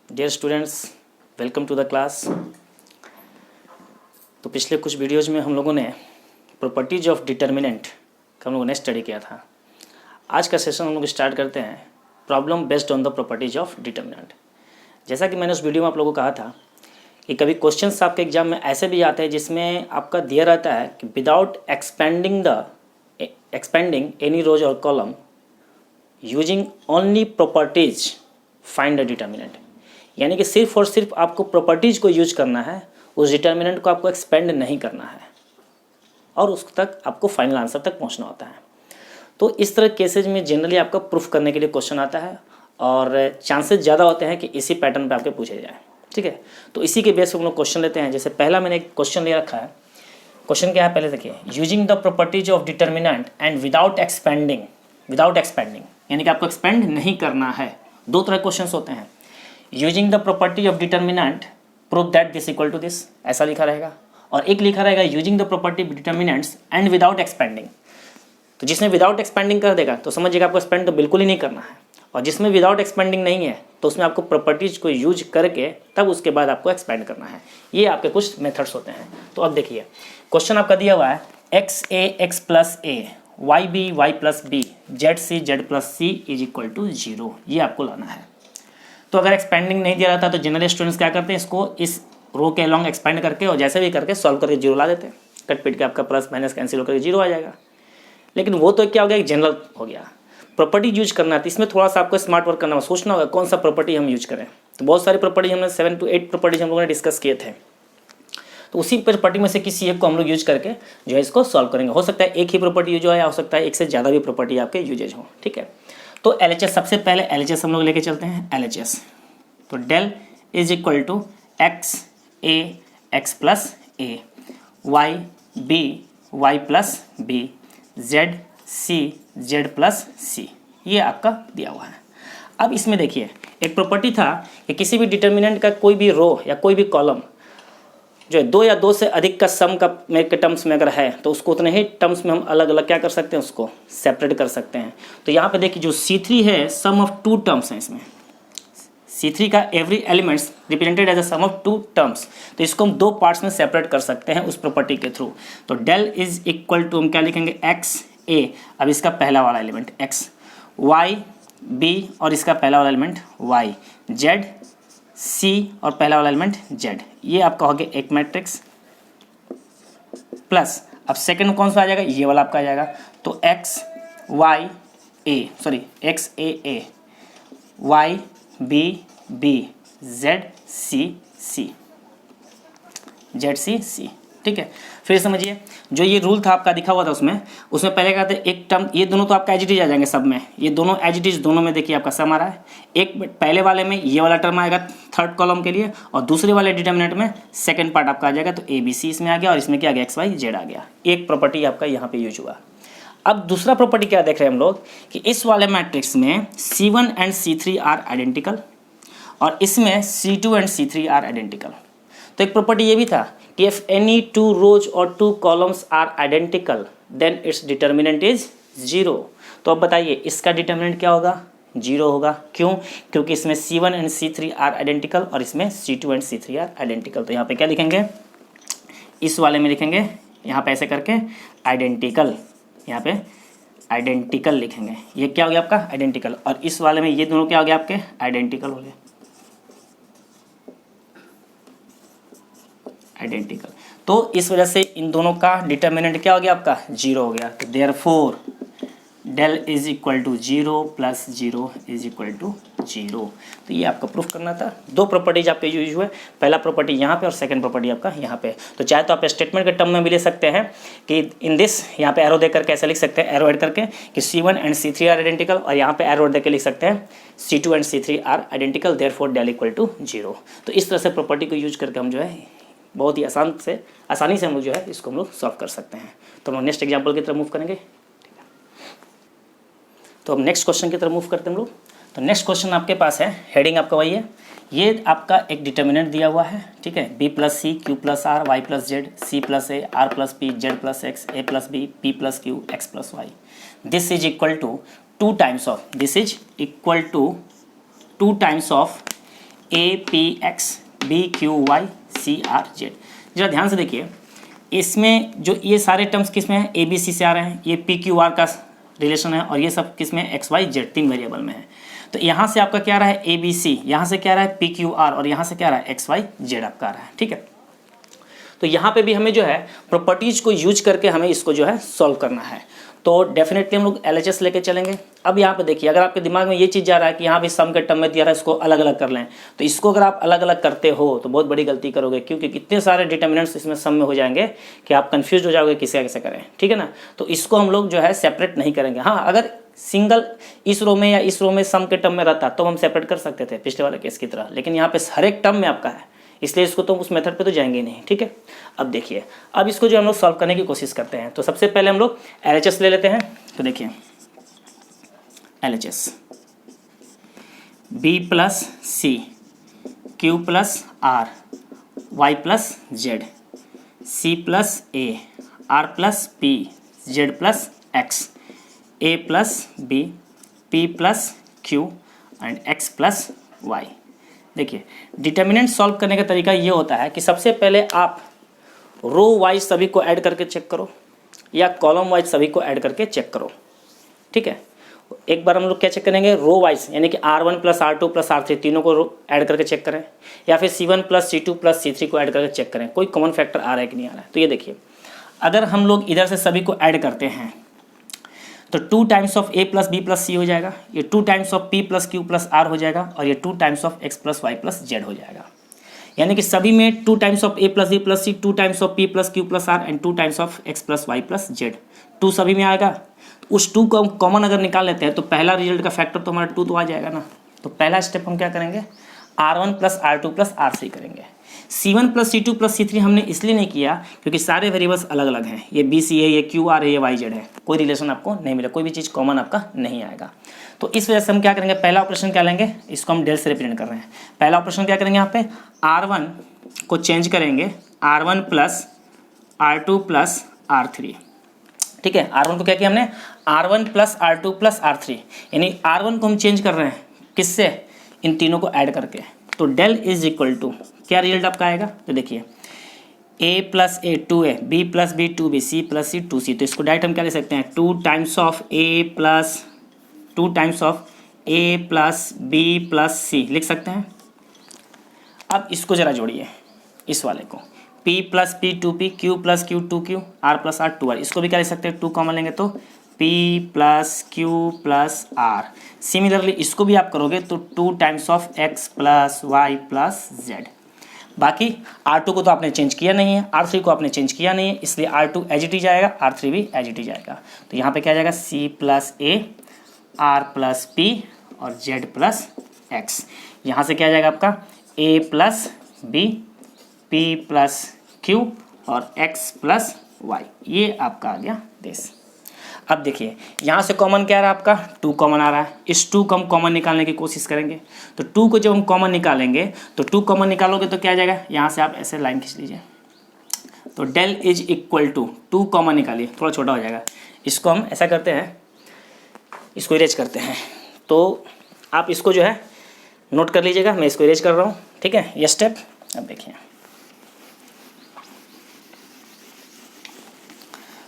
Dear students, welcome to the class. तो पिछले कुछ वीडियोज़ में हम लोगों ने प्रॉपर्टीज ऑफ डिटर्मिनेंट का हम लोगों ने स्टडी किया था। आज का सेशन हम लोग स्टार्ट करते हैं problem based on the properties of determinant. जैसा कि मैंने उस वीडियो में आप लोगों को कहा था कि कभी क्वेश्चंस आपके एग्जाम में ऐसे भी आते हैं जिसमें आपका दिया रहता है कि विदाउट एक्सपेंडिंग एनी रोज और column using only properties find the determinant. यानी कि सिर्फ और सिर्फ आपको प्रॉपर्टीज़ को यूज करना है, उस डिटर्मिनेंट को आपको एक्सपेंड नहीं करना है और उस तक आपको फाइनल आंसर तक पहुंचना होता है। तो इस तरह केसेज में जनरली आपका प्रूफ करने के लिए क्वेश्चन आता है और चांसेस ज़्यादा होते हैं कि इसी पैटर्न पे आपके पूछे जाए। ठीक है, तो इसी के बेस पर हम लोग क्वेश्चन लेते हैं। जैसे पहला मैंने एक क्वेश्चन ले रखा है। क्वेश्चन क्या है पहले देखिए, using the properties of determinant and without expanding यानी कि आपको एक्सपेंड नहीं करना है। दो तरह क्वेश्चन होते हैं। Using the property of determinant prove that this equal to this, ऐसा लिखा रहेगा। और एक लिखा रहेगा using the property of determinants and without expanding. तो जिसने विदाउट एक्सपेंडिंग कर देगा तो समझिएगा आपको एक्सपेंड तो बिल्कुल ही नहीं करना है, और जिसमें विदाउट एक्सपेंडिंग नहीं है तो उसमें आपको प्रॉपर्टीज को यूज करके तब उसके बाद आपको एक्सपेंड करना है। ये आपके कुछ मेथड्स होते हैं। तो अब देखिए क्वेश्चन आपका दिया हुआ है x a x plus a y b y plus b z c z plus c is equal to 0। ये आपको लाना है। तो अगर एक्सपेंडिंग नहीं दिया रहता तो जनरल स्टूडेंट्स क्या करते हैं, इसको इस रो के अलॉन्ग एक्सपेंड करके और जैसे भी करके सॉल्व करके 0 ला देते हैं। कट पिट के आपका प्लस माइनस कैंसिल होकर 0 आ जाएगा। लेकिन वो तो क्या हो गया, एक जनरल हो गया। प्रॉपर्टी यूज करना है तो इसमें थोड़ा सा आपको स्मार्ट वर्क करना होगा, सोचना होगा कौन सा प्रॉपर्टी हम यूज करें। तो बहुत सारी प्रॉपर्टी हमने 7 to 8 प्रॉपर्टीज हम लोगों ने डिस्कस किए थे। तो उसी प्रॉपर्टी में से किसी एक को हम लोग यूज करके जो है इसको सॉल्व करेंगे। हो सकता है एक ही प्रॉपर्टी यूज हो या हो सकता है एक से ज़्यादा भी प्रॉपर्टी आपके यूजेज हो। ठीक है, तो LHS सबसे पहले LHS हम लोग लेके चलते हैं। LHS तो del is equal to x a x plus a y b y plus b z c z plus c, ये आपका दिया हुआ है। अब इसमें देखिए एक प्रॉपर्टी था कि किसी भी डिटर्मिनेंट का कोई भी रो या कोई भी कॉलम जो है 2 या 2 से अधिक का सम का के टर्म्स में अगर है तो उसको उतने ही टर्म्स में हम अलग अलग क्या कर सकते हैं, उसको सेपरेट कर सकते हैं। तो यहाँ पे देखिए जो C3 है सम ऑफ 2 टर्म्स हैं। इसमें C3 का every elements represented as a sum of 2 terms, तो इसको हम 2 पार्ट्स में सेपरेट कर सकते हैं उस प्रॉपर्टी के थ्रू। तो डेल इज इक्वल टू हम क्या लिखेंगे, एक्स ए, अब इसका पहला वाला एलिमेंट एक्स, वाई बी और इसका पहला वाला एलिमेंट वाई, जेड सी और पहला वाला एलिमेंट जेड। ये आपका हो गया एक मैट्रिक्स प्लस अब सेकंड कौन सा आ जाएगा, ये वाला आपका आ जाएगा। तो x y a sorry x a y b b z c c z c c. ठीक है, फिर समझिए जो ये रूल था आपका दिखा हुआ था उसमें पहले क्या था, एक टर्म ये दोनों तो आपका एज इट इज आ जाएंगे सब में, ये दोनों एज इट इज दोनों में देखिए आपका सम आ रहा है। एक पहले वाले में ये वाला टर्म आएगा थर्ड कॉलम के लिए और दूसरे वाले डिटर्मिनेंट में सेकंड पार्ट आपका आ जाएगा। तो ए बी सी इसमें आ गया और इसमें क्या आ गया, एक्स वाई जेड आ गया। एक प्रॉपर्टी आपका यहाँ पे यूज हुआ। अब दूसरा प्रॉपर्टी क्या देख रहे हैं हम लोग कि इस वाले मैट्रिक्स में C1 and C3 are identical और इसमें C2 and C3 are identical. तो एक प्रॉपर्टी ये भी था कि इफ एनी 2 रोज और 2 columns are identical then its determinant is 0। तो अब बताइए इसका डिटर्मिनेंट क्या होगा, 0 होगा। क्यों, क्योंकि इसमें C1 and C3 are identical और इसमें C2 and C3 are identical. तो यहाँ पे क्या लिखेंगे, इस वाले में लिखेंगे यहाँ पे ऐसे करके आइडेंटिकल, यहाँ पे आइडेंटिकल लिखेंगे। ये क्या हो गया आपका आइडेंटिकल, और इस वाले में ये दोनों क्या हो गया आपके आइडेंटिकल हो गए, आइडेंटिकल। तो इस वजह से इन दोनों का डिटर्मिनेंट क्या हो गया आपका 0 हो गया। तो therefore del is equal to 0 plus 0 is equal to 0। तो ये आपका प्रूफ करना था। 2 प्रॉपर्टीज आपके यूज हुए, पहला प्रॉपर्टी यहाँ पे और सेकंड प्रॉपर्टी आपका यहाँ पे। तो चाहे तो आप स्टेटमेंट के टर्म में भी ले सकते हैं कि इन दिस, यहाँ पे एरो दे करके ऐसा लिख सकते हैं, एरो ऐड करके कि C1 and C3 are identical, और यहाँ पे एरो दे के लिख सकते हैं C2 and C3 are identical therefore del equal to 0। तो इस तरह से प्रॉपर्टी को यूज करके हम जो है बहुत ही आसानी से हम लोग जो है इसको हम लोग सॉल्व कर सकते हैं। तो हम लोग नेक्स्ट एग्जाम्पल की तरफ मूव करेंगे। तो अब नेक्स्ट क्वेश्चन की तरफ मूव करते हैं हम लोग। तो नेक्स्ट क्वेश्चन आपके पास है, हेडिंग आपका वही है। ये आपका एक डिटर्मिनेंट दिया हुआ है, ठीक है, b plus c q plus r y plus z c plus a r plus p z plus x a plus b p plus q x plus y. This is equal to 2 times of a p x b q y c r z. जरा ध्यान से देखिए, इसमें जो ये सारे terms किस में हैं, ए बी सी से आ रहे हैं, ये पी क्यू आर का रिलेशन है, और ये सब किस में, एक्स वाई जेड, 3 वेरिएबल में है। तो यहाँ से आपका क्या आ रहा है, ए बी सी, यहाँ से क्या आ रहा है, पी क्यू आर, और यहाँ से क्या आ रहा है, एक्स वाई जेड आपका आ रहा है। ठीक है, तो यहाँ पे भी हमें जो है प्रॉपर्टीज को यूज करके हमें इसको जो है सॉल्व करना है। तो डेफिनेटली हम लोग LHS लेके चलेंगे। अब यहाँ पे देखिए, अगर आपके दिमाग में ये चीज़ जा रहा है कि यहाँ भी सम के टर्म में दिया रहा है, इसको अलग अलग कर लें, तो इसको अगर आप अलग अलग करते हो तो बहुत बड़ी गलती करोगे, क्योंकि कितने सारे डिटर्मिनेंट्स इसमें सम में हो जाएंगे कि आप कंफ्यूज हो जाओगे किसे कैसे करें। ठीक है ना, तो इसको हम लोग जो है सेपरेट नहीं करेंगे। हाँ, अगर सिंगल इस रो में या इस रो में सम के टर्म में रहता तो हम सेपरेट कर सकते थे पिछले वाले केस की तरह, लेकिन यहाँ पे हर एक टर्म में आपका है, इसलिए इसको तो उस मेथड पे तो जाएंगे नहीं। ठीक है, अब देखिए, अब इसको जो हम लोग सॉल्व करने की कोशिश करते हैं, तो सबसे पहले हम लोग LHS ले लेते हैं। तो देखिए LHS B plus c, q plus r, y plus z, c plus a, r plus p, z plus x, a plus b, p plus q and x plus y. देखिए, डिटर्मिनेंट सॉल्व करने का तरीका ये होता है कि सबसे पहले आप रो वाइज सभी को ऐड करके चेक करो, या कॉलम वाइज सभी को ऐड करके चेक करो। ठीक है, एक बार हम लोग क्या चेक करेंगे, रो वाइज, यानी कि R1 plus R2 plus R3 तीनों को ऐड करके चेक करें, या फिर C1 plus C2 plus C3 को ऐड करके चेक करें कोई कॉमन फैक्टर आ रहा है कि नहीं आ रहा है। तो ये देखिए, अगर हम लोग इधर से सभी को ऐड करते हैं तो 2 times of A plus B plus C हो जाएगा, ये 2 times of P plus Q plus R हो जाएगा, और ये 2 times of X plus Y plus Z हो जाएगा। यानी कि सभी में 2 times of A plus B plus C, 2 times of P plus Q plus R and 2 times of X plus Y plus Z, 2 सभी में आएगा। उस 2 को हम कॉमन अगर निकाल लेते हैं तो पहला रिजल्ट का फैक्टर तो हमारा 2 तो आ जाएगा ना। तो पहला स्टेप हम क्या करेंगे, R1 plus R2 plus R3 करेंगे। C1 plus C2 plus C3 हमने इसलिए नहीं किया क्योंकि सारे वेरिएबल्स अलग अलग हैं, ये BC है, ये QR है, ये YZ है, कोई रिलेशन आपको नहीं मिला, कोई भी चीज़ कॉमन आपका नहीं आएगा। तो इस वजह से हम क्या करेंगे, पहला ऑपरेशन क्या लेंगे, इसको हम डेल से रिप्रेजेंट कर रहे हैं। पहला ऑपरेशन क्या करेंगे, यहाँ पे R1 को चेंज करेंगे R1 plus R2 plus R3। ठीक है, R1 को क्या किया हमने, R1 plus R2 plus R3, यानी R1 को हम चेंज कर रहे हैं किससे, इन तीनों को ऐड करके। तो डेल इज इक्वल टू क्या रिजल्ट आपका आएगा, तो देखिए A plus A 2A, B plus B 2B, C plus C 2C। तो इसको डायरेक्ट हम क्या ले सकते हैं, 2 times of A plus B plus C लिख सकते हैं। अब इसको जरा जोड़िए, इस वाले को P plus P 2P, Q plus Q 2Q, R plus R 2R, इसको भी क्या ले सकते हैं, 2 कॉमन लेंगे तो P plus Q plus R। Similarly इसको भी आप करोगे तो 2 times of X plus Y plus Z। बाकी R2 को तो आपने चेंज किया नहीं है, R3 को आपने चेंज किया नहीं है, इसलिए R2 एज इट इज आएगा, R3 भी एज इट इज आएगा। तो यहाँ पे क्या जाएगा, C plus A, R plus P और Z प्लस X। यहाँ से क्या जाएगा आपका A plus B, P plus Q और X प्लस Y, ये आपका आ गया देश। अब देखिए, यहाँ से कॉमन क्या आ रहा है आपका, 2 कॉमन आ रहा है, इस 2 को हम कॉमन निकालने की कोशिश करेंगे। तो 2 को जब हम कॉमन निकालेंगे तो 2 कॉमन निकालोगे तो क्या आ जाएगा, यहाँ से आप ऐसे लाइन खींच लीजिए, तो del is equal to 2 common निकालिए, थोड़ा छोटा हो जाएगा, इसको हम ऐसा करते हैं, इसको इरेज करते हैं। तो आप इसको जो है नोट कर लीजिएगा, मैं इसको इरेज कर रहा हूँ। ठीक है, ये स्टेप। अब देखिए,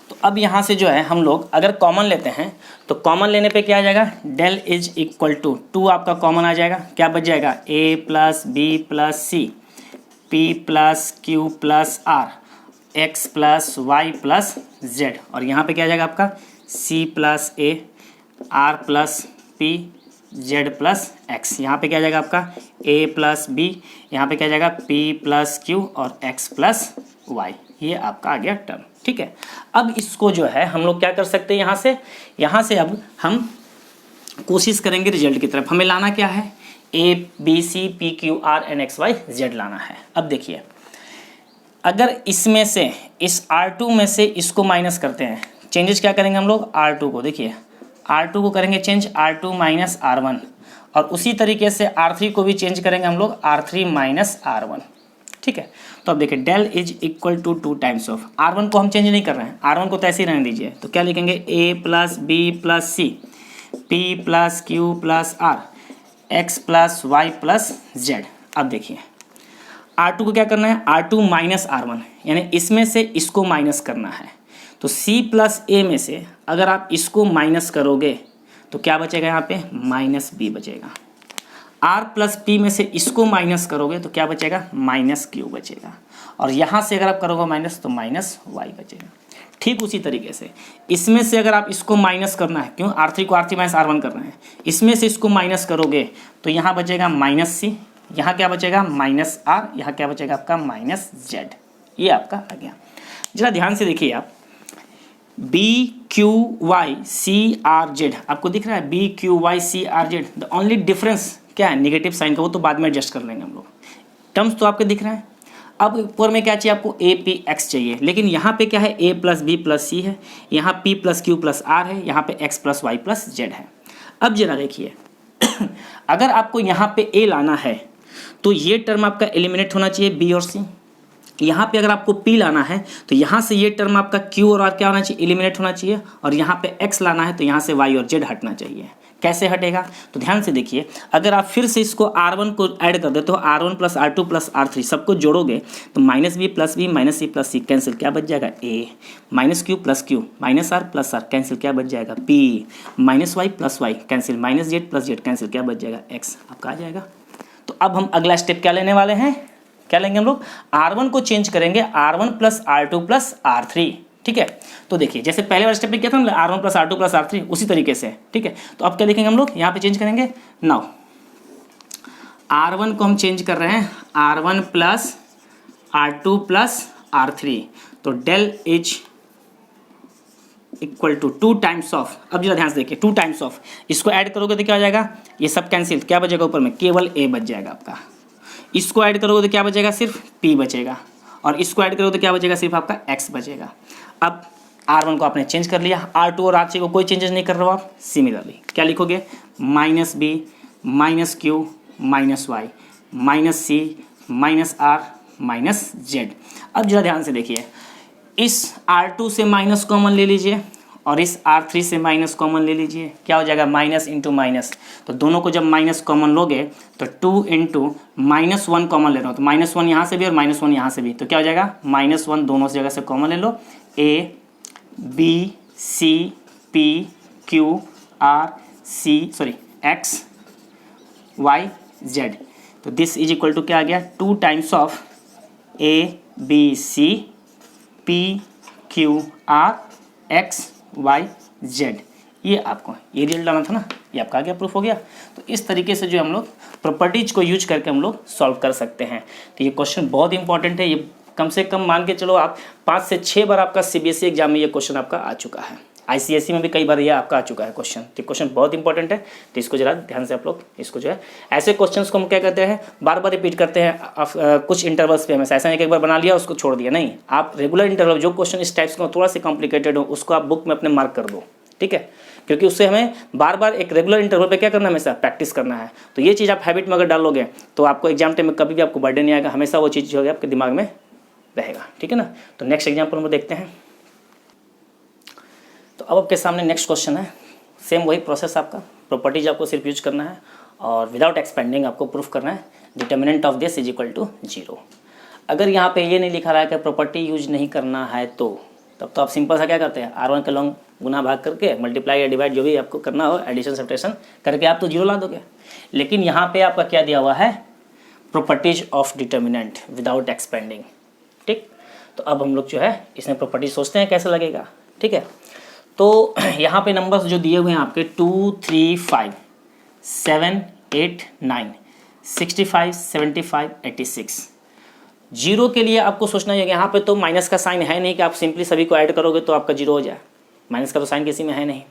तो अब यहाँ से जो है हम लोग अगर कॉमन लेते हैं तो कॉमन लेने पे क्या आ जाएगा, डेल इज इक्वल टू 2 आपका कॉमन आ जाएगा, क्या बच जाएगा, A plus B plus C, P plus Q plus R, X plus Y plus Z, और यहाँ पे क्या आ जाएगा आपका C plus A, R plus P, Z plus X। यहाँ पे क्या आ जाएगा आपका A प्लस B, यहाँ पे क्या आ जाएगा P प्लस Q और X प्लस Y, ये आपका आ गया टर्म। ठीक है, अब इसको जो है हम लोग क्या कर सकते हैं, यहाँ से अब हम कोशिश करेंगे रिजल्ट की तरफ। हमें लाना क्या है, A B C P Q R N X Y Z लाना है। अब देखिए, अगर इसमें से इस R2 में से इसको माइनस करते हैं, चेंजेस क्या करेंगे हम लोग, R2 को, देखिए R2 को करेंगे चेंज R2 माइनस R1, और उसी तरीके से R3 को भी चेंज करेंगे हम लोग R3 माइनस R1। ठीक है, तो अब देखिए del is equal to 2 times of R1 को हम चेंज नहीं कर रहे हैं, R1 को तो ऐसे ही रहने दीजिए। तो क्या लिखेंगे, A plus B plus C, P plus Q plus R, X plus Y plus Z। अब देखिए R2 को क्या करना है, R2 माइनस R1, यानी इसमें से इसको माइनस करना है। तो C प्लस A में से अगर आप इसको माइनस करोगे तो क्या बचेगा, यहाँ पे माइनस B बचेगा। R प्लस P में से इसको माइनस करोगे तो क्या बचेगा, माइनस Q बचेगा। और यहाँ से अगर आप करोगे माइनस तो माइनस Y बचेगा। ठीक उसी तरीके से इसमें से अगर आप इसको माइनस करना है, क्यों, R3 को R3 माइनस R1 करना है, इसमें से इसको माइनस करोगे तो यहाँ बचेगा माइनस C, यहाँ क्या बचेगा माइनस R, यहाँ क्या बचेगा आपका माइनस Z। ये आपका आ गया। जरा ध्यान से देखिए आप, BQYCRZ आपको दिख रहा है, BQYCRZ। द ओनली डिफरेंस क्या है, नेगेटिव साइन का, वो तो बाद में एडजस्ट कर लेंगे हम लोग। टर्म्स तो आपके दिख रहे हैं। अब ऊपर में क्या चाहिए आपको, APX चाहिए, लेकिन यहाँ पे क्या है, A plus B plus C है, यहाँ P plus Q plus R है, यहाँ पे X plus Y plus Z है। अब जरा देखिए अगर आपको यहाँ पे A लाना है तो ये टर्म आपका एलिमिनेट होना चाहिए B और C। यहाँ पे अगर आपको P लाना है तो यहाँ से ये टर्म आपका Q और R क्या होना चाहिए, एलिमिनेट होना चाहिए। और यहाँ पे X लाना है तो यहाँ से Y और Z हटना चाहिए। कैसे हटेगा, तो ध्यान से देखिए, अगर आप फिर से इसको R1 को ऐड कर देते हो, R1 plus R2 plus R3 सबको जोड़ोगे तो minus B plus B minus C plus C cancel, क्या बच जाएगा A, minus Q plus Q minus R plus R cancel, क्या बच जाएगा P, minus Y plus Y cancel, minus Z plus Z cancel, क्या बच जाएगा X, आपका आ जाएगा। तो अब हम अगला स्टेप क्या लेने वाले हैं, क्या लेंगे हम लोग, R1 को चेंज करेंगे R1 plus R2 plus R3। ठीक है, तो देखिए जैसे पहले वाले स्टेप में किया था ना, R1 plus R2 plus R3, उसी तरीके से। ठीक है, तो अब क्या लिखेंगे हम लोग, यहाँ पे चेंज करेंगे। नाउ R1 को हम चेंज कर रहे हैं R1 plus R2 plus R3, तो del is equal to 2 times of, अब जरा ध्यान से देखिए 2 टाइम्स ऑफ, इसको ऐड करोगे तो क्या हो जाएगा, ये सब कैंसिल, क्या बचेगा ऊपर में, केवल A बच जाएगा आपका। इसको ऐड करोगे तो क्या बचेगा, सिर्फ P बचेगा। और इसको ऐड करोगे तो क्या बचेगा, सिर्फ आपका X बचेगा। अब R1 को आपने चेंज कर लिया, R2 और R3 को कोई चेंजेस नहीं कर रहे हो आप। सिमिलरली क्या लिखोगे, minus B minus Q minus Y minus C minus R minus Z। अब जरा ध्यान से देखिए, इस R2 से माइनस कॉमन ले लीजिए और इस R3 से माइनस कॉमन ले लीजिए, क्या हो जाएगा, माइनस इंटू माइनस। तो दोनों को जब माइनस कॉमन लोगे तो 2 इंटू माइनस 1 कॉमन ले रहा हूँ, तो माइनस 1 यहाँ से भी और माइनस 1 यहाँ से भी, तो क्या हो जाएगा, माइनस 1 दोनों जगह से कॉमन ले लो। A B C P Q R C sorry X Y Z, तो दिस इज इक्वल टू क्या आ गया, 2 times of A B C P Q R X Y Z। ये आपको ये रिजल्ट डालना था ना, ये आपका आ गया, प्रूफ हो गया। तो इस तरीके से जो हम लोग प्रॉपर्टीज को यूज करके हम लोग सॉल्व कर सकते हैं। तो ये क्वेश्चन बहुत इंपॉर्टेंट है, ये कम से कम मान के चलो आप 5 से 6 बार आपका CBSE एग्जाम में ये क्वेश्चन आपका आ चुका है, ICSE में भी कई बार ये आपका आ चुका है क्वेश्चन। तो क्वेश्चन बहुत इंपॉर्टेंट है, तो इसको जरा ध्यान से आप लोग इसको जो है, ऐसे क्वेश्चंस को हम क्या कहते हैं, बार बार रिपीट करते हैं कुछ इंटरवल्स पे, हमेशा ऐसा नहीं कि एक बार बना लिया उसको छोड़ दिया, नहीं, आप रेगुलर इंटरवल जो क्वेश्चन इस टाइप्स का थोड़ा सा कॉम्प्लिकेटेड हो उसको आप बुक में अपने मार्क कर दो। ठीक है, क्योंकि उससे हमें बार बार एक रेगुलर इंटरवल पे क्या करना है, हमेशा प्रैक्टिस करना है। तो ये चीज़ आप हैबिट में अगर डालोगे तो आपको एग्जाम टाइम में कभी भी आपको बर्डन नहीं आएगा, हमेशा वो चीज़ जो है आपके दिमाग में रहेगा। ठीक है ना, तो नेक्स्ट एग्जाम्पल हम देखते हैं। तो अब आपके सामने नेक्स्ट क्वेश्चन है, सेम वही प्रोसेस, आपका प्रॉपर्टीज आपको सिर्फ यूज करना है और विदाउट एक्सपेंडिंग आपको प्रूफ करना है determinant of this is equal to 0। अगर यहाँ पे ये नहीं लिखा रहा है कि प्रॉपर्टी यूज नहीं करना है तो तब तो आप सिंपल सा क्या करते हैं, R1 के लॉन्ग गुना भाग करके मल्टीप्लाई या डिवाइड जो भी आपको करना हो, एडिशन सब्ट्रैक्शन करके आप तो 0 ला दोगे। लेकिन यहाँ पे आपका क्या दिया हुआ है, properties of determinant without expanding. ठीक, तो अब हम लोग जो है इसमें प्रॉपर्टीज सोचते हैं कैसा लगेगा। ठीक है, तो यहाँ पे नंबर्स जो दिए हुए हैं आपके 2 3 5 7 8 9 65 75 86। 0 के लिए आपको सोचना है कि यहाँ पे तो माइनस का साइन है नहीं कि आप सिंपली सभी को ऐड करोगे तो आपका 0 हो जाए, माइनस का तो साइन किसी में है नहीं।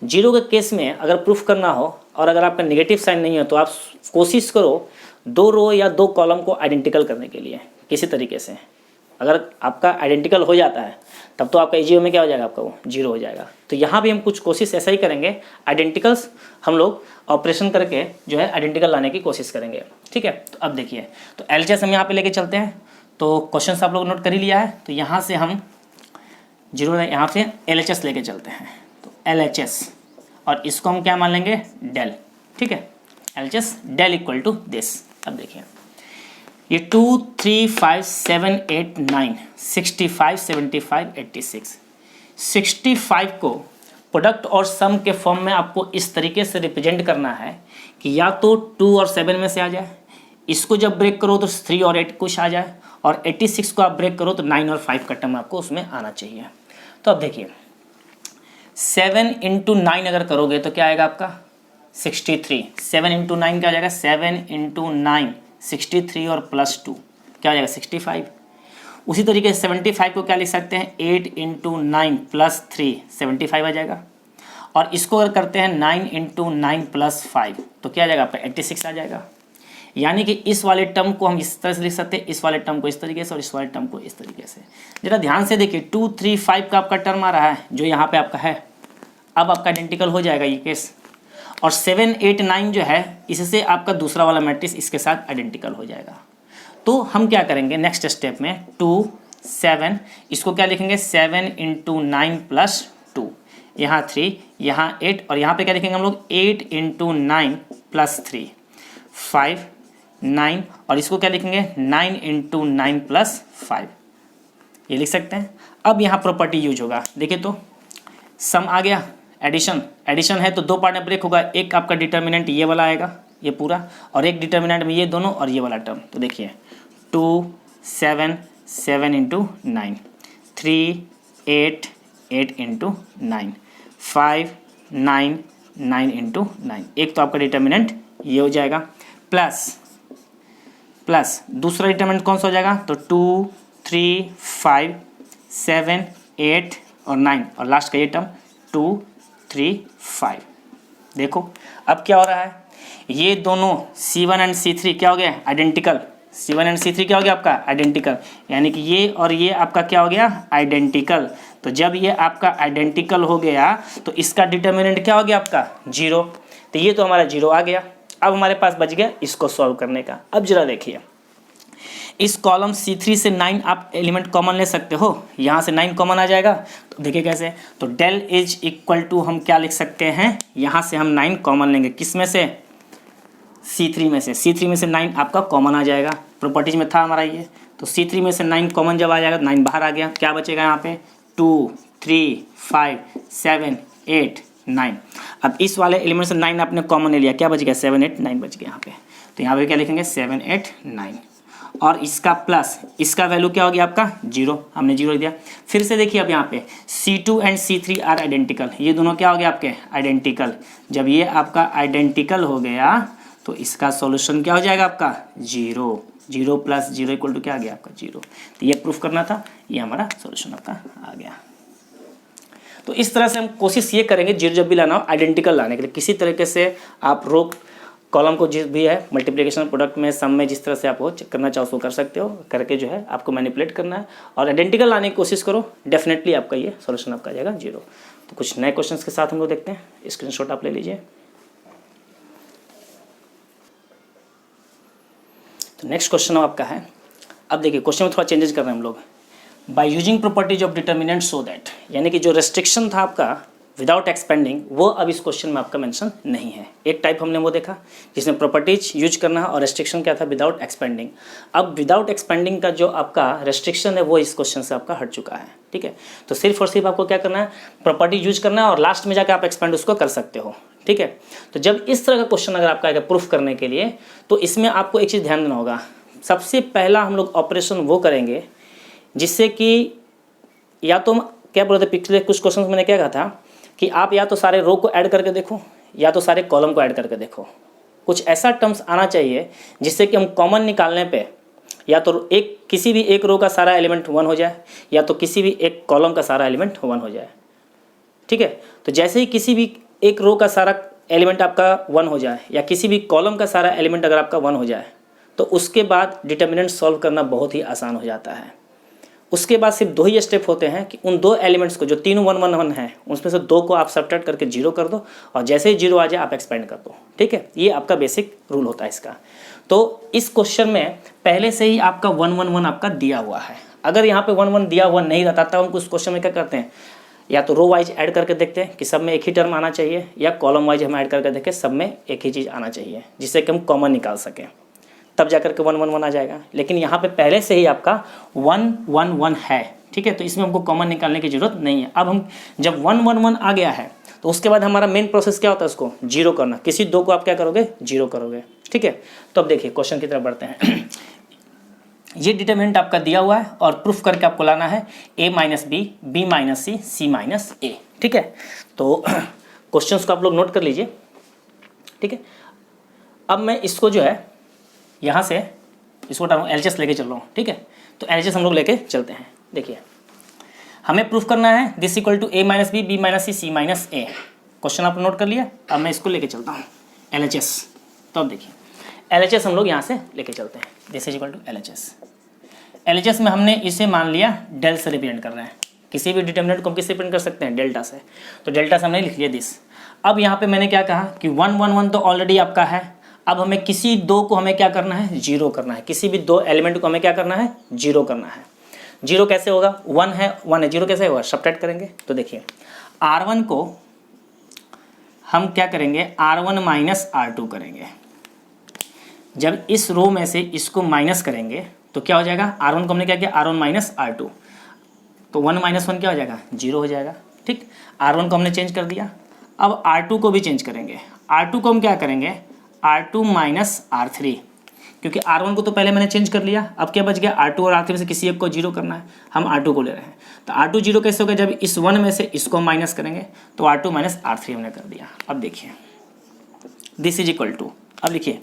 0 के केस में अगर प्रूफ करना हो और अगर आपका नेगेटिव साइन नहीं है तो आप कोशिश करो 2 रो या 2 कॉलम को आइडेंटिकल करने के लिए किसी तरीके से। अगर आपका आइडेंटिकल हो जाता है तब तो आपका AGO में क्या हो जाएगा, आपका वो 0 हो जाएगा। तो यहाँ भी हम कुछ कोशिश ऐसा ही करेंगे, आइडेंटिकल्स हम लोग ऑपरेशन करके जो है आइडेंटिकल लाने की कोशिश करेंगे। ठीक है, तो अब देखिए, तो LHS हम यहाँ पे लेके चलते हैं। तो क्वेश्चन आप लोग नोट कर ही लिया है, तो यहाँ से हम 0 यहाँ से LHS लेके चलते हैं। तो LHS और इसको हम क्या मान लेंगे, डेल। ठीक है, LHS del equal to this. अब देखिए ये 2 3 5 7 8 9 65 75 86 65 को प्रोडक्ट और सम के फॉर्म में आपको इस तरीके से रिप्रेजेंट करना है कि या तो 2 और 7 में से आ जाए, इसको जब ब्रेक करो तो 3 और 8 कुछ आ जाए, और 86 को आप ब्रेक करो तो 9 और 5 का टर्म आपको उसमें आना चाहिए। तो अब देखिए 7 × 9 अगर करोगे तो क्या आएगा आपका 63। 7 × 9 क्या हो जाएगा 7 × 9 63 और +2 क्या हो जाएगा 65। उसी तरीके से 75 को क्या लिख सकते हैं 8 × 9 +3 75 आ जाएगा। और इसको अगर करते हैं 9 × 9 +5 तो क्या आ जाएगा आपका 86 आ जाएगा। यानी कि इस वाले टर्म को हम इस तरह से लिख सकते हैं, इस वाले टर्म को इस तरीके से और इस वाले टर्म को इस तरीके से। जरा ध्यान से देखिए 2 3 5 का आपका टर्म आ रहा है जो यहाँ पे आपका है, अब आपका आइडेंटिकल हो जाएगा ये केस। और 7 8 9 जो है इससे आपका दूसरा वाला मैट्रिक्स इसके साथ आइडेंटिकल हो जाएगा। तो हम क्या करेंगे नेक्स्ट स्टेप में 2 7 इसको क्या लिखेंगे 7 × 9 +2, यहाँ 3 यहाँ 8 और यहाँ पे क्या लिखेंगे हम लोग 8 × 9 +3 5 9 और इसको क्या लिखेंगे 9 × 9 +5 ये लिख सकते हैं। अब यहाँ प्रॉपर्टी यूज होगा, देखिए तो सम आ गया, एडिशन है तो दो पार्ट में ब्रेक होगा, एक आपका डिटर्मिनेंट ये वाला आएगा ये पूरा, और एक डिटर्मिनेंट में ये दोनों और ये वाला टर्म। तो देखिए 2 7 7 × 9 3 8 8 × 9 5 9 9 × 9, एक तो आपका डिटर्मिनेंट ये हो जाएगा प्लस दूसरा डिटर्मिनेंट कौन सा हो जाएगा तो 2 3 5 7 8 और 9 और लास्ट का ये टर्म 2 3 5। देखो अब क्या हो रहा है, ये दोनों C1 एंड C3 क्या हो गया आइडेंटिकल, C1 एंड C3 क्या हो गया आपका आइडेंटिकल, यानी कि ये और ये आपका क्या हो गया आइडेंटिकल। तो जब ये आपका आइडेंटिकल हो गया तो इसका डिटर्मिनेंट क्या हो गया आपका 0, तो ये तो हमारा 0 आ गया। अब हमारे पास बच गया इसको सॉल्व करने का। अब जरा देखिए इस कॉलम C3 से 9 आप एलिमेंट कॉमन ले सकते हो, यहाँ से 9 कॉमन आ जाएगा। तो देखिए कैसे, तो डेल इज इक्वल टू हम क्या लिख सकते हैं, यहाँ से हम 9 कॉमन लेंगे, किस में से C3 में से, C3 में से 9 आपका कॉमन आ जाएगा, प्रॉपर्टीज में था हमारा ये। तो C3 में से 9 कॉमन जब आ जाएगा 9 बाहर आ गया, क्या बचेगा यहाँ पे 2 3 5 7 8 9। अब इस वाले एलिमेंट से 9 आपने कॉमन ले लिया, क्या बच गया 7 8 9 बच गया यहाँ पे। तो यहाँ पे क्या लिखेंगे 7 8 9 और इसका प्लस इसका वैल्यू क्या हो गया आपका 0, हमने 0 दिया। फिर से देखिए अब यहाँ पे C2 and C3 are identical, ये दोनों क्या हो गया आपके आइडेंटिकल। जब ये आपका आइडेंटिकल हो गया तो इसका सॉल्यूशन क्या हो जाएगा आपका 0, 0 + 0 = क्या आ गया आपका 0। तो ये प्रूफ करना था, ये हमारा सॉल्यूशन आपका आ गया। तो इस तरह से हम कोशिश ये करेंगे 0 जब भी लाना हो आइडेंटिकल लाने के लिए, किसी तरीके से आप रो कॉलम को जिस भी है मल्टीप्लिकेशन प्रोडक्ट में सम में जिस तरह से आप करना चाहो उसको कर सकते हो, करके जो है आपको मैनिपुलेट करना है और आइडेंटिकल लाने की कोशिश करो, डेफिनेटली आपका ये सॉल्यूशन आपका आ जाएगा 0। तो कुछ नए क्वेश्चंस के साथ हम लोग देखते हैं, स्क्रीनशॉट आप ले लीजिए। तो नेक्स्ट क्वेश्चन आपका है, अब देखिए क्वेश्चन में थोड़ा चेंजेस कर रहे हैं हम लोग। By using properties of determinant so that, यानी कि जो रेस्ट्रिक्शन था आपका विदाउट एक्सपेंडिंग वो अब इस क्वेश्चन में आपका मेंशन नहीं है। एक टाइप हमने वो देखा जिसमें प्रॉपर्टीज यूज करना है और रेस्ट्रिक्शन क्या था विदाउट एक्सपेंडिंग। अब विदाउट एक्सपेंडिंग का जो आपका रेस्ट्रिक्शन है वो इस क्वेश्चन से आपका हट चुका है, ठीक है। तो सिर्फ और सिर्फ आपको क्या करना है प्रॉपर्टी यूज करना है और लास्ट में जाकर आप एक्सपेंड उसको कर सकते हो, ठीक है। तो जब इस तरह का क्वेश्चन अगर आपका आएगा प्रूफ करने के लिए तो इसमें आपको एक चीज़ ध्यान देना होगा। सबसे पहला हम लोग ऑपरेशन वो करेंगे जिससे कि या तो क्या बोलते पिछले कुछ क्वेश्चन मैंने क्या कहा था कि आप या तो सारे रो को ऐड करके देखो या तो सारे कॉलम को ऐड करके देखो। कुछ ऐसा टर्म्स आना चाहिए जिससे कि हम कॉमन निकालने पे या तो किसी भी एक रो का सारा एलिमेंट 1 हो जाए या तो किसी भी एक कॉलम का सारा एलिमेंट 1 हो जाए, ठीक है। तो जैसे ही किसी भी एक रो का सारा एलिमेंट आपका 1 हो जाए या किसी भी कॉलम का सारा एलिमेंट अगर आपका 1 हो जाए तो उसके बाद डिटर्मिनेंट सॉल्व करना बहुत ही आसान हो जाता है। उसके बाद सिर्फ 2 ही स्टेप होते हैं कि उन 2 एलिमेंट्स को जो तीनों 1 1 1 हैं उसमें से 2 को आप सब्ट्रैक्ट करके 0 कर दो और जैसे ही 0 आ जाए आप एक्सपेंड कर दो, ठीक है। ये आपका बेसिक रूल होता है इसका। तो इस क्वेश्चन में पहले से ही आपका 1 1 1 आपका दिया हुआ है। अगर यहाँ पे 1 1 दिया हुआ नहीं रहता तब हम उस क्वेश्चन में क्या करते हैं, या तो रो वाइज ऐड करके देखते हैं कि सब में एक ही टर्म आना चाहिए या कॉलम वाइज हम ऐड करके देखें सब में एक ही चीज़ आना चाहिए जिससे कि हम कॉमन निकाल सकें। तब जाकर के 1 1 1 आ जाएगा, लेकिन यहाँ पे पहले से ही आपका 1 1 1 है, ठीक है। तो इसमें हमको कॉमन निकालने की जरूरत नहीं है। अब हम जब 1 1 1 आ गया है तो उसके बाद हमारा मेन प्रोसेस क्या होता है, उसको जीरो करना। किसी दो को आप क्या करोगे, जीरो करोगे, ठीक है। तो अब देखिए क्वेश्चन की तरफ बढ़ते हैं। ये डिटरमिनेंट आपका दिया हुआ है और प्रूफ करके आपको लाना है a minus b, b minus c, c minus a, ठीक है। तो क्वेश्चंस को आप लोग नोट कर लीजिए, ठीक है। अब मैं इसको जो है यहाँ से इसको LHS लेके चल रहा हूँ, ठीक है। तो LHS हम लोग लेके चलते हैं। देखिए हमें प्रूफ करना है this equal to a minus b, b minus c, c minus a. Question आपने नोट कर लिया। अब मैं इसको लेके चलता हूँ LHS। तो अब देखिए LHS हम लोग यहाँ से लेके चलते हैं, this is equal to LHS। LHS में हमने इसे मान लिया डेल से रिप्रेजेंट कर रहे हैं। किसी भी डिटरमिनेंट को हम किससे रिप्रेजेंट कर सकते हैं, डेल्टा से। तो डेल्टा से हमने लिख लिया दिस। अब यहाँ पे मैंने क्या कहा कि 1 1 1 तो ऑलरेडी आपका है। अब हमें किसी दो को हमें क्या करना है, जीरो करना है। किसी भी दो एलिमेंट को हमें क्या करना है, जीरो करना है। जीरो कैसे होगा, 1 है, जीरो कैसे होगा, सब्ट्रैक्ट करेंगे। तो देखिए R1 को हम क्या करेंगे, R1 माइनस R2 करेंगे। जब इस रो में से इसको माइनस करेंगे तो क्या हो जाएगा, R1 को हमने क्या किया, R1 माइनस R2, तो 1 माइनस 1 क्या हो जाएगा, जीरो हो जाएगा, ठीक। R1 को हमने चेंज कर दिया। अब R2 को भी चेंज करेंगे। R2 को हम क्या करेंगे, R2 माइनस R3, क्योंकि R1 को तो पहले मैंने चेंज कर लिया। अब क्या बच गया, R2 और R3 में से किसी एक को जीरो करना है। हम R2 को ले रहे हैं। तो R2 जीरो कैसे होगा, जब इस 1 में से इसको माइनस करेंगे। तो R2 माइनस R3 हमने कर दिया। अब देखिए दिस इज इक्वल टू, अब लिखिए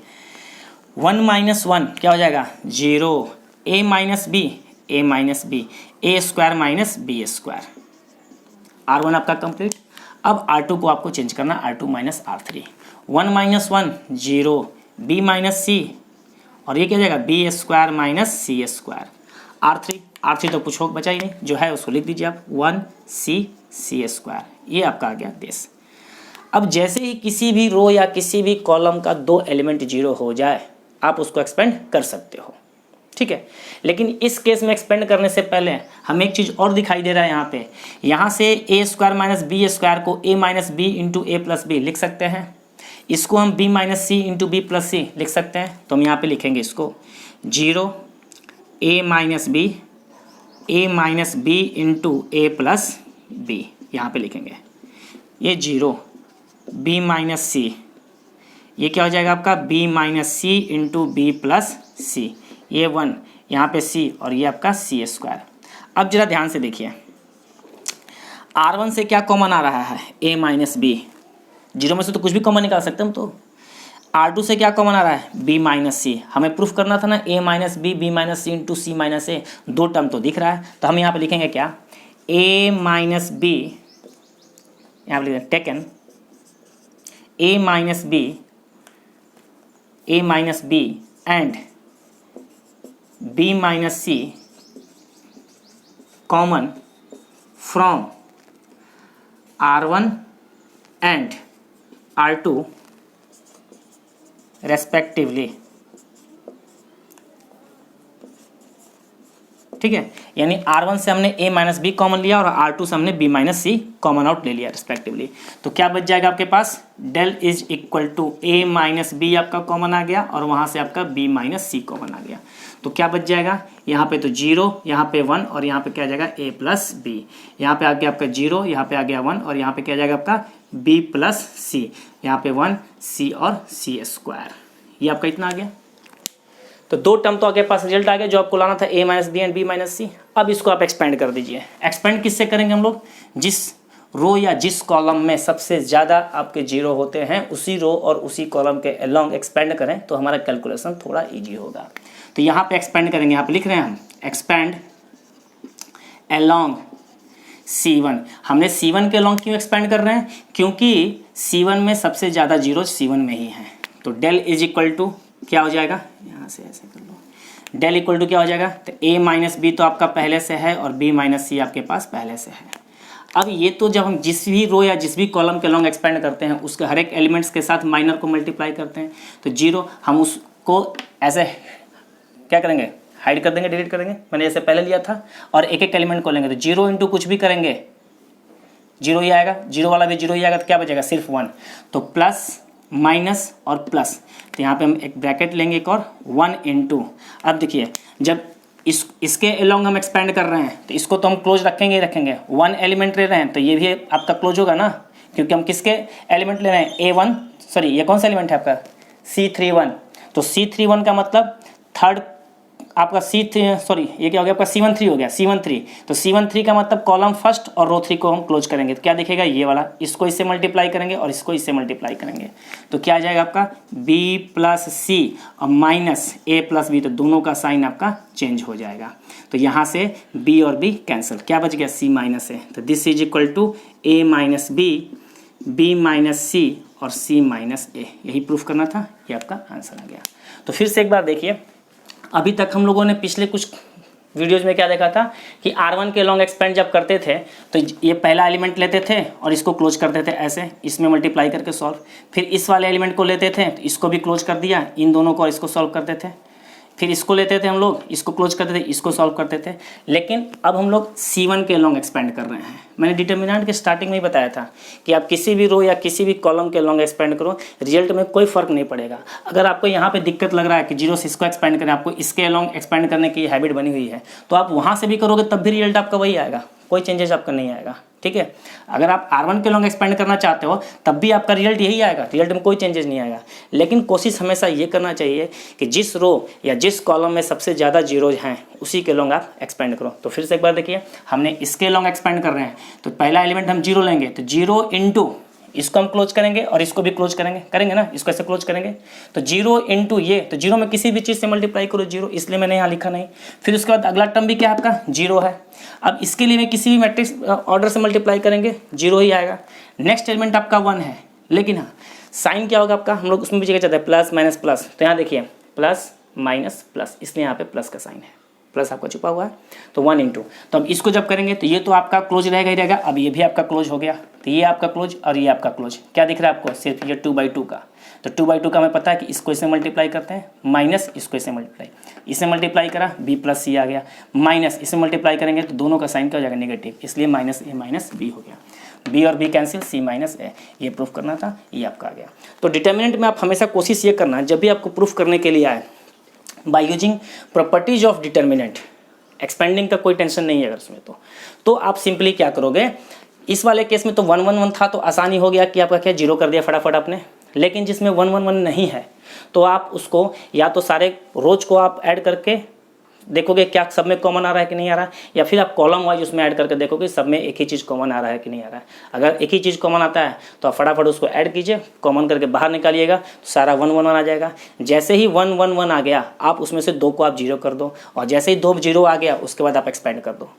1 माइनस 1 क्या हो जाएगा, zero. a minus b, a minus b, a square minus b square. R1 आपका कंप्लीट। अब R2 को आपको चेंज करना, R2 minus R3। 1 minus 1 zero, b minus c, और ये क्या जाएगा, b square minus c square. R3 तो कुछ हो बचा ही नहीं, जो है उसको लिख दीजिए आप, 1c सी स्क्वायर। ये आपका आ गया दिस। अब जैसे ही किसी भी रो या किसी भी कॉलम का दो एलिमेंट जीरो हो जाए आप उसको एक्सपेंड कर सकते हो, ठीक है। लेकिन इस केस में एक्सपेंड करने से पहले हमें एक चीज़ और दिखाई दे रहा है यहाँ पे। यहाँ से a square minus b square को a minus b into a plus b लिख सकते हैं। इसको हम b minus c into b plus c लिख सकते हैं। तो हम यहाँ पे लिखेंगे इसको zero a minus b into a plus b, यहाँ पे लिखेंगे। ये जीरो b माइनस सी, ये क्या हो जाएगा आपका b minus c into b plus c. ये 1 यहाँ पे c और ये आपका सी स्क्वायर। अब जरा ध्यान से देखिए R1 से क्या कॉमन आ रहा है, a माइनस बी। जीरो में से तो कुछ भी कॉमन निकाल सकते हैं हम। तो R2 से क्या कॉमन आ रहा है, b माइनस सी। हमें प्रूफ करना था ना a minus b, b minus c into c minus a. दो टर्म तो दिख रहा है, तो हम यहाँ पे लिखेंगे क्या, a माइनस बी, यहाँ पे लिखेंगे taken a minus b and b minus c common from R1 and R2 respectively, ठीक है। यानी R1 से हमने a माइनस बी कॉमन लिया और R2 से हमने b minus c common out ले लिया रेस्पेक्टिवली। तो क्या बच जाएगा आपके पास, del is equal to a minus b आपका कॉमन आ गया और वहाँ से आपका b माइनस सी कॉमन आ गया। तो क्या बच जाएगा, यहाँ पे तो जीरो, यहाँ पे 1 और यहाँ पे क्या जाएगा a प्लस बी। यहाँ पे आ गया आपका जीरो, यहाँ पे आ गया 1 और यहाँ पे क्या जाएगा आपका b प्लस सी। यहाँ पे 1 c और सी स्क्वायर। ये आपका इतना आ गया। तो दो टर्म तो आपके पास रिजल्ट आ गया जो आपको लाना था, a minus b and b minus c. अब इसको आप एक्सपेंड कर दीजिए। एक्सपेंड किससे करेंगे हम लोग, जिस रो या जिस कॉलम में सबसे ज़्यादा आपके जीरो होते हैं उसी रो और उसी कॉलम के अलोंग एक्सपेंड करें तो हमारा कैलकुलेशन थोड़ा ईजी होगा। तो यहाँ पे एक्सपेंड करेंगे, यहाँ पे लिख रहे हैं हम एक्सपेंड अलोंग C1। हमने C1 के अलोंग क्यों एक्सपेंड कर रहे हैं, क्योंकि C1 में सबसे ज़्यादा जीरो C1 में ही है। तो डेल इज इक्वल टू क्या हो जाएगा, यहाँ से ऐसे कर लो, डेल इक्वल टू क्या हो जाएगा, तो a माइनस बी तो आपका पहले से है और b माइनस सी आपके पास पहले से है। अब ये तो जब हम जिस भी रो या जिस भी कॉलम के लॉन्ग एक्सपेंड करते हैं उसके हर एक एलिमेंट्स के साथ माइनर को मल्टीप्लाई करते हैं। तो जीरो हम उसको ऐसे क्या करेंगे, हाइड कर देंगे, डिलीट कर देंगे, मैंने जैसे पहले लिया था। और एक एक एलिमेंट को लेंगे तो जीरो इंटू कुछ भी करेंगे जीरो ही आएगा, जीरो वाला भी जीरो ही आएगा। तो क्या बचेगा, सिर्फ 1। तो प्लस माइनस और प्लस, तो यहाँ पे हम एक ब्रैकेट लेंगे एक और 1 इंटू, अब देखिए जब इसके अलोंग हम एक्सपेंड कर रहे हैं तो इसको तो हम क्लोज रखेंगे ही रखेंगे, 1 एलिमेंट ले रहे हैं तो ये भी आपका क्लोज होगा ना, क्योंकि हम किसके एलिमेंट ले रहे हैं, A1, सॉरी ये कौन सा एलिमेंट है आपका C31, तो C31 का मतलब थर्ड आपका ये क्या हो गया आपका C13 हो गया, C13, तो C13 का मतलब कॉलम फर्स्ट और रो 3 को हम क्लोज करेंगे तो क्या दिखेगा, ये वाला, इसको इससे मल्टीप्लाई करेंगे और इसको इससे मल्टीप्लाई करेंगे तो क्या आ जाएगा आपका B प्लस C और माइनस A प्लस B, तो दोनों का साइन आपका चेंज हो जाएगा, तो यहाँ से B और B कैंसिल, क्या बच गया C माइनस A, तो this is equal to A minus B, B minus C और C माइनस A, यही प्रूफ करना था, ये आपका आंसर आ गया। तो फिर से एक बार देखिए, अभी तक हम लोगों ने पिछले कुछ वीडियोज में क्या देखा था कि R1 के लॉन्ग एक्सपेंड जब करते थे तो ये पहला एलिमेंट लेते थे और इसको क्लोज करते थे ऐसे, इसमें मल्टीप्लाई करके सॉल्व, फिर इस वाले एलिमेंट को लेते थे तो इसको भी क्लोज कर दिया, इन दोनों को और इसको सॉल्व करते थे, फिर इसको लेते थे हम लोग, इसको क्लोज करते थे, इसको सॉल्व करते थे, लेकिन अब हम लोग C1 के लॉन्ग एक्सपेंड कर रहे हैं। मैंने डिटर्मिनेंट के स्टार्टिंग में ही बताया था कि आप किसी भी रो या किसी भी कॉलम के लॉन्ग एक्सपेंड करो, रिजल्ट में कोई फर्क नहीं पड़ेगा। अगर आपको यहाँ पे दिक्कत लग रहा है कि जीरो से इसको एक्सपेंड करें, आपको इसके लॉन्ग एक्सपेंड करने की हैबिट बनी हुई है, तो आप वहाँ से भी करोगे तब भी रिजल्ट आपका वही आएगा, कोई चेंजेस आपका नहीं आएगा, ठीक है। अगर आप R1 के लॉन्ग एक्सपेंड करना चाहते हो तब भी आपका रिजल्ट यही आएगा, रिजल्ट में कोई चेंजेस नहीं आएगा, लेकिन कोशिश हमेशा ये करना चाहिए कि जिस रो या जिस कॉलम में सबसे ज़्यादा जीरोज हैं उसी के लॉन्ग आप एक्सपेंड करो। तो फिर से एक बार देखिए, हमने इसके लॉन्ग एक्सपेंड कर रहे हैं तो पहला एलिमेंट हम जीरो लेंगे, तो जीरो इंटू इसको हम क्लोज करेंगे और इसको भी क्लोज करेंगे ना, इसको ऐसे क्लोज करेंगे, तो जीरो इंटू ये, तो जीरो में किसी भी चीज़ से मल्टीप्लाई करो जीरो, इसलिए मैंने यहाँ लिखा नहीं। फिर उसके बाद अगला टर्म भी क्या है आपका जीरो है, अब इसके लिए मैं किसी भी मैट्रिक्स ऑर्डर से मल्टीप्लाई करेंगे जीरो ही आएगा। नेक्स्ट एलिमेंट आपका 1 है, लेकिन हाँ साइन क्या होगा आपका, हम लोग उसमें भी जगह चाहते हैं प्लस माइनस प्लस, तो यहाँ देखिए प्लस माइनस प्लस, इसलिए यहाँ पे प्लस का साइन है, प्लस आपका छुपा हुआ है, तो 1 इंटू, तो अब इसको जब करेंगे तो ये तो आपका क्लोज रहेगा ही रहेगा, अब ये भी आपका क्लोज हो गया, तो ये आपका क्लोज और ये आपका क्लोज, क्या दिख रहा है आपको, सिर्फ ये 2/2 का, तो 2/2 का हमें पता है कि इसको इससे मल्टीप्लाई करते हैं, माइनस इसको इससे मल्टीप्लाई, इसे मल्टीप्लाई करा B प्लस C आ गया, माइनस इसे मल्टीप्लाई करेंगे तो दोनों का साइन क्या हो जाएगा नेगेटिव, इसलिए माइनस A माइनस B हो गया, B और B cancel, C minus A, ये प्रूफ करना था, ये आपका आ गया। तो डिटर्मिनेंट में आप हमेशा कोशिश ये करना, जब भी आपको प्रूफ करने के लिए आए, by using properties of determinant, expanding का कोई टेंशन नहीं है अगर उसमें, तो आप सिंपली क्या करोगे, इस वाले केस में तो 1 1 1 था तो आसानी हो गया कि आपका क्या जीरो कर दिया फटाफट आपने, लेकिन जिसमें 1 1 1 नहीं है तो आप उसको या तो सारे रोज को आप ऐड करके देखोगे क्या सब में कॉमन आ रहा है कि नहीं आ रहा है, या फिर आप कॉलम वाइज उसमें ऐड करके देखोगे सब में एक ही चीज़ कॉमन आ रहा है कि नहीं आ रहा है। अगर एक ही चीज़ कॉमन आता है तो आप फटाफट उसको ऐड कीजिए, कॉमन करके बाहर निकालिएगा तो सारा 1 1 1 आ जाएगा। जैसे ही 1 1 1 आ गया आप उसमें से 2 को आप जीरो कर दो, और जैसे ही 2 जीरो आ गया उसके बाद आप एक्सपेंड कर दो,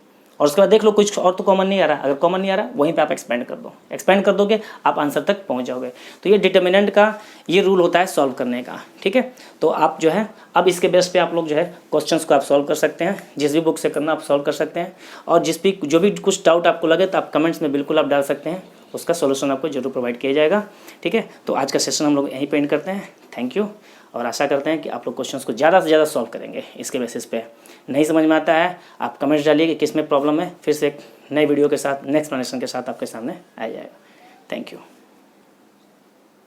और उसके बाद देख लो कुछ और तो कॉमन नहीं आ रहा, अगर कॉमन नहीं आ रहा वहीं पे आप एक्सपेंड कर दो, एक्सपेंड कर दोगे आप आंसर तक पहुंच जाओगे। तो ये डिटर्मिनेंट का ये रूल होता है सॉल्व करने का, ठीक है। तो आप जो है अब इसके बेस पे आप लोग जो है क्वेश्चंस को आप सॉल्व कर सकते हैं, जिस भी बुक से करना आप सॉल्व कर सकते हैं, और जो भी कुछ डाउट आपको लगे तो आप कमेंट्स में बिल्कुल आप डाल सकते हैं, उसका सोल्यूशन आपको जरूर प्रोवाइड किया जाएगा, ठीक है। तो आज का सेशन हम लोग यहीं पे एंड करते हैं, थैंक यू, और आशा करते हैं कि आप लोग क्वेश्चंस को ज़्यादा से ज़्यादा सॉल्व करेंगे। इसके बेसिस पे नहीं समझ में आता है आप कमेंट्स डालिए कि किस में प्रॉब्लम है, फिर से एक नए वीडियो के साथ नेक्स्ट एक्सप्लेनेशन के साथ आपके सामने आ जाएगा। Thank you.